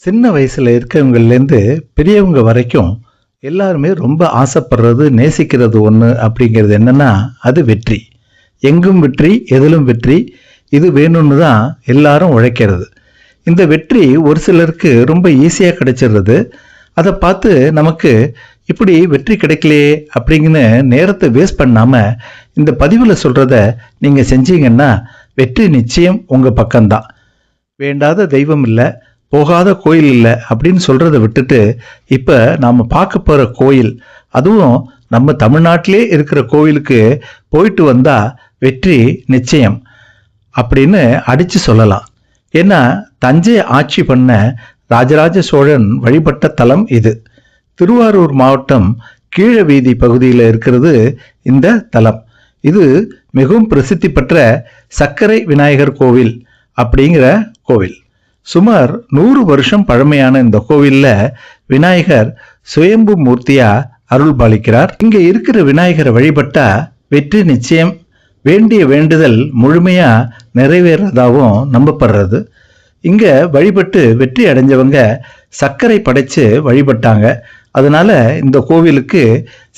சின்ன வயசுல இருக்கவங்கலேருந்து பெரியவங்க வரைக்கும் எல்லாருமே ரொம்ப ஆசைப்படுறது நேசிக்கிறது ஒன்று அப்படிங்கிறது என்னன்னா அது வெற்றி. எங்கும் வெற்றி, எதிலும் வெற்றி. இது வேணும்னு தான் எல்லாரும் உழைக்கிறது. இந்த வெற்றி ஒரு சிலருக்கு ரொம்ப ஈஸியாக கிடைச்சிடுறது. அதை பார்த்து நமக்கு இப்படி வெற்றி கிடைக்கலையே அப்படிங்கன்னு நேரத்தை வேஸ்ட் பண்ணாமல் இந்த பதிவில் சொல்கிறத நீங்கள் செஞ்சீங்கன்னா வெற்றி நிச்சயம் உங்கள் பக்கம்தான். வேண்டாத தெய்வம் இல்லை, போகாத கோயில் இல்லை அப்படின்னு சொல்கிறத விட்டுட்டு இப்போ நாம் பார்க்க போகிற கோயில், அதுவும் நம்ம தமிழ்நாட்டிலே இருக்கிற கோயிலுக்கு போயிட்டு வந்தால் வெற்றி நிச்சயம் அப்படின்னு அடித்து சொல்லலாம். ஏன்னா தஞ்சை ஆட்சி பண்ண ராஜராஜ சோழன் வழிபட்ட தலம் இது. திருவாரூர் மாவட்டம் கீழவீதி பகுதியில் இருக்கிறது இந்த தலம். இது மிகவும் பிரசித்தி பெற்ற சர்க்கரை விநாயகர் கோவில் அப்படிங்கிற கோவில். சுமார் 100 வருஷம் பழமையான இந்த கோவில்ல விநாயகர் சுயம்பு மூர்த்தியா அருள் பாலிக்கிறார். இங்க இருக்கிற விநாயகரை வழிபட்டா வெற்றி நிச்சயம், வேண்டிய வேண்டுதல் முழுமையா நிறைவேறதாகவும் நம்பப்படுறது. இங்க வழிபட்டு வெற்றி அடைஞ்சவங்க சர்க்கரை படைச்சு வழிபட்டாங்க. அதனால இந்த கோவிலுக்கு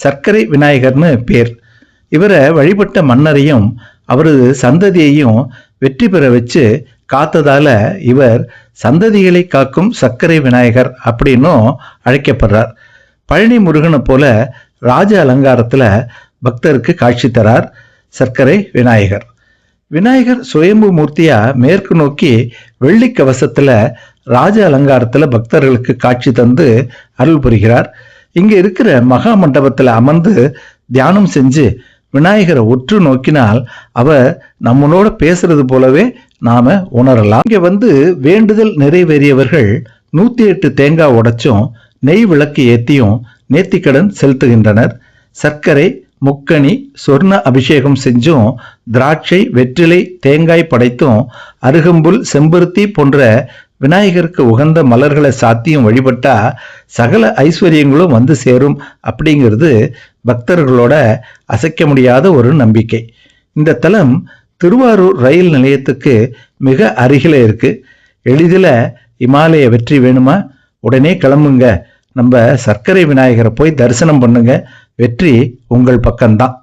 சர்க்கரை விநாயகர்னு பேர். இவரை வழிபட்ட மன்னரையும் அவரது சந்ததியையும் வெற்றி பெற வச்சு காத்ததால இவர் சந்ததிகளை காக்கும் சர்க்கரை விநாயகர் அப்படின்னும் அழைக்கப்படுறார். பழனி முருகனை போல ராஜ அலங்காரத்துல பக்தருக்கு காட்சி தரார் சர்க்கரை விநாயகர். விநாயகர் சுயம்பு மூர்த்தியா மேற்கு நோக்கி வெள்ளி கவசத்துல ராஜ அலங்காரத்துல பக்தர்களுக்கு காட்சி தந்து அருள் புரிகிறார். இங்க இருக்கிற மகா மண்டபத்துல அமர்ந்து தியானம் செஞ்சு விநாயகரை உற்று நோக்கினால் அவர் நம்மளோட பேசுறது போலவே நாம உணரலாம். இங்க வந்து வேண்டுதல் நிறைவேறியவர்கள் 108 தேங்காய் உடைச்சும் நெய் விளக்கு ஏத்தியும் நேர்த்திக்கடன் செலுத்துகின்றனர். சர்க்கரை, முக்கணி, சொர்ண அபிஷேகம் செஞ்சும் திராட்சை, வெற்றிலை, தேங்காய் படைத்தும் அருகம்புல், செம்பருத்தி போன்ற விநாயகருக்கு உகந்த மலர்களை சாத்தியும் வழிபட்டா சகல ஐஸ்வர்யங்களும் வந்து சேரும் அப்படிங்கிறது பக்தர்களோட அசைக்க முடியாத ஒரு நம்பிக்கை. இந்த தலம் திருவாரூர் ரயில் நிலையத்துக்கு மிக அருகில இருக்கு. எளிதில் இமாலய வெற்றி வேணுமா? உடனே கிளம்புங்க, நம்ம சர்க்கரை விநாயகரை போய் தரிசனம் பண்ணுங்க. வெற்றி உங்கள் பக்கம்தான்.